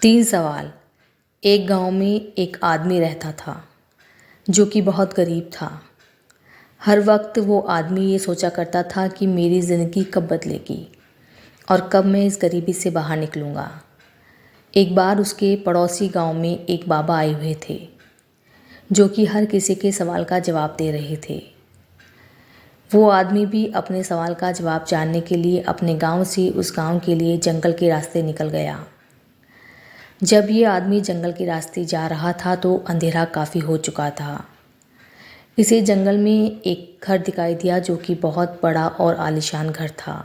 3 सवाल। एक गांव में एक आदमी रहता था जो कि बहुत गरीब था। हर वक्त वो आदमी ये सोचा करता था कि मेरी ज़िंदगी कब बदलेगी और कब मैं इस गरीबी से बाहर निकलूँगा। एक बार उसके पड़ोसी गांव में एक बाबा आए हुए थे जो कि हर किसी के सवाल का जवाब दे रहे थे। वो आदमी भी अपने सवाल का जवाब जानने के लिए अपने गांव से उस गांव के लिए जंगल के रास्ते निकल गया। जब ये आदमी जंगल के रास्ते जा रहा था तो अंधेरा काफ़ी हो चुका था। इसे जंगल में एक घर दिखाई दिया जो कि बहुत बड़ा और आलीशान घर था।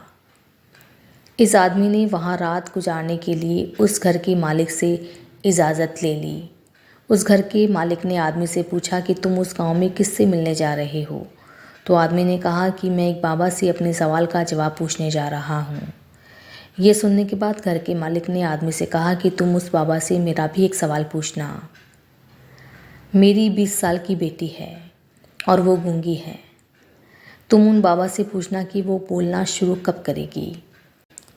इस आदमी ने वहाँ रात गुजारने के लिए उस घर के मालिक से इजाज़त ले ली। उस घर के मालिक ने आदमी से पूछा कि तुम उस गांव में किससे मिलने जा रहे हो? तो आदमी ने कहा कि मैं एक बाबा से अपने सवाल का जवाब पूछने जा रहा हूँ। ये सुनने के बाद घर के मालिक ने आदमी से कहा कि तुम उस बाबा से मेरा भी एक सवाल पूछना। मेरी 20 साल की बेटी है और वो गूंगी है। तुम उन बाबा से पूछना कि वो बोलना शुरू कब करेगी।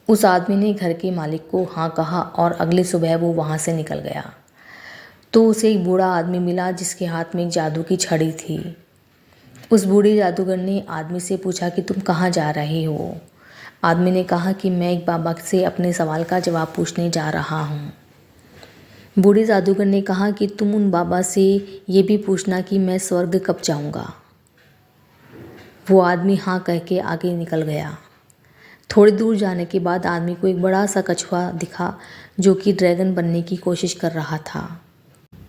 उस आदमी ने घर के मालिक को हाँ कहा और अगली सुबह वो वहाँ से निकल गया। तो उसे एक बूढ़ा आदमी मिला जिसके हाथ में एक जादू की छड़ी थी। उस बूढ़े जादूगर ने आदमी से पूछा कि तुम कहाँ जा रहे हो? आदमी ने कहा कि मैं एक बाबा से अपने सवाल का जवाब पूछने जा रहा हूँ। बूढ़े जादूगर ने कहा कि तुम उन बाबा से ये भी पूछना कि मैं स्वर्ग कब जाऊँगा। वो आदमी हाँ कह के आगे निकल गया। थोड़ी दूर जाने के बाद आदमी को एक बड़ा सा कछुआ दिखा जो कि ड्रैगन बनने की कोशिश कर रहा था।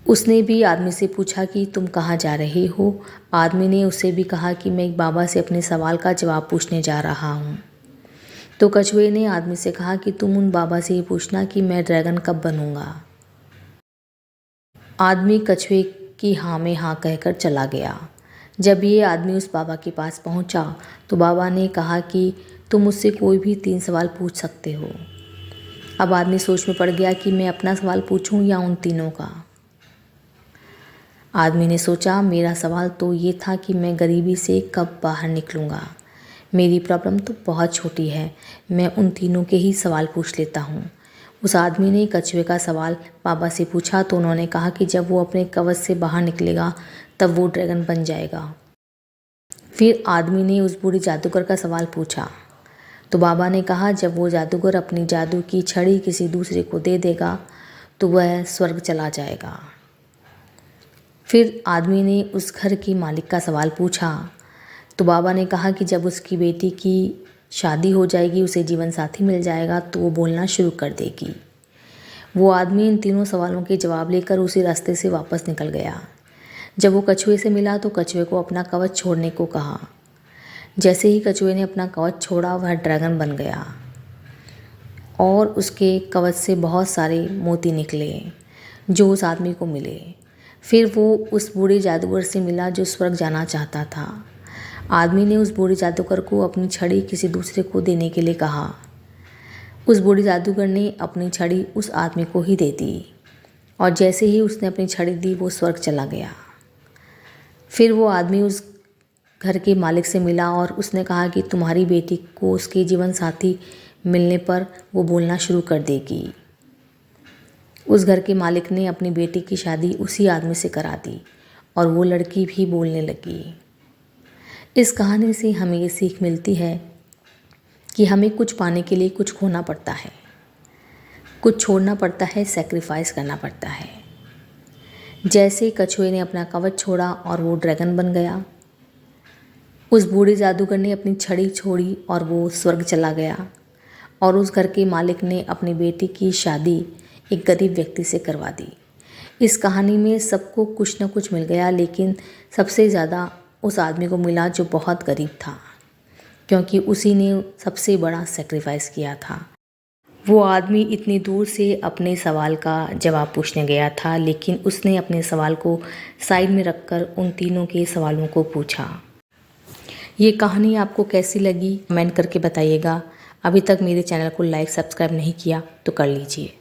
उसने भी आदमी से पूछा कि तुम कहाँ जा रहे हो? आदमी ने उससे भी कहा कि मैं एक बाबा से अपने सवाल का जवाब पूछने जा रहा हूँ। तो कछुए ने आदमी से कहा कि तुम उन बाबा से ये पूछना कि मैं ड्रैगन कब बनूंगा। आदमी कछुए की हाँ में हाँ कहकर चला गया। जब ये आदमी उस बाबा के पास पहुंचा तो बाबा ने कहा कि तुम मुझसे कोई भी 3 सवाल पूछ सकते हो। अब आदमी सोच में पड़ गया कि मैं अपना सवाल पूछूं या उन तीनों का। आदमी ने सोचा मेरा सवाल तो ये था कि मैं गरीबी से कब बाहर निकलूँगा। मेरी प्रॉब्लम तो बहुत छोटी है, मैं उन तीनों के ही सवाल पूछ लेता हूँ। उस आदमी ने कछुए का सवाल बाबा से पूछा तो उन्होंने कहा कि जब वो अपने कवच से बाहर निकलेगा तब वो ड्रैगन बन जाएगा। फिर आदमी ने उस बूढ़े जादूगर का सवाल पूछा तो बाबा ने कहा जब वो जादूगर अपनी जादू की छड़ी किसी दूसरे को दे देगा तो वह स्वर्ग चला जाएगा। फिर आदमी ने उस घर के मालिक का सवाल पूछा तो बाबा ने कहा कि जब उसकी बेटी की शादी हो जाएगी उसे जीवन साथी मिल जाएगा तो वो बोलना शुरू कर देगी। वो आदमी इन तीनों सवालों के जवाब लेकर उसी रास्ते से वापस निकल गया। जब वो कछुए से मिला तो कछुए को अपना कवच छोड़ने को कहा। जैसे ही कछुए ने अपना कवच छोड़ा वह ड्रैगन बन गया और उसके कवच से बहुत सारे मोती निकले जो उस आदमी को मिले। फिर वो उस बूढ़े जादूगर से मिला जो स्वर्ग जाना चाहता था। आदमी ने उस बूढ़े जादूगर को अपनी छड़ी किसी दूसरे को देने के लिए कहा। उस बूढ़े जादूगर ने अपनी छड़ी उस आदमी को ही दे दी और जैसे ही उसने अपनी छड़ी दी वो स्वर्ग चला गया। फिर वो आदमी उस घर के मालिक से मिला और उसने कहा कि तुम्हारी बेटी को उसके जीवन साथी मिलने पर वो बोलना शुरू कर देगी। उस घर के मालिक ने अपनी बेटी की शादी उसी आदमी से करा दी और वो लड़की भी बोलने लगी। इस कहानी से हमें ये सीख मिलती है कि हमें कुछ पाने के लिए कुछ खोना पड़ता है, कुछ छोड़ना पड़ता है, सैक्रिफाइस करना पड़ता है। जैसे कछुए ने अपना कवच छोड़ा और वो ड्रैगन बन गया, उस बूढ़े जादूगर ने अपनी छड़ी छोड़ी और वो स्वर्ग चला गया और उस घर के मालिक ने अपनी बेटी की शादी एक गरीब व्यक्ति से करवा दी। इस कहानी में सबको कुछ न कुछ मिल गया, लेकिन सबसे ज़्यादा उस आदमी को मिला जो बहुत गरीब था, क्योंकि उसी ने सबसे बड़ा सेक्रीफाइस किया था। वो आदमी इतनी दूर से अपने सवाल का जवाब पूछने गया था, लेकिन उसने अपने सवाल को साइड में रखकर उन तीनों के सवालों को पूछा। ये कहानी आपको कैसी लगी कमेंट करके बताइएगा। अभी तक मेरे चैनल को लाइक सब्सक्राइब नहीं किया तो कर लीजिए।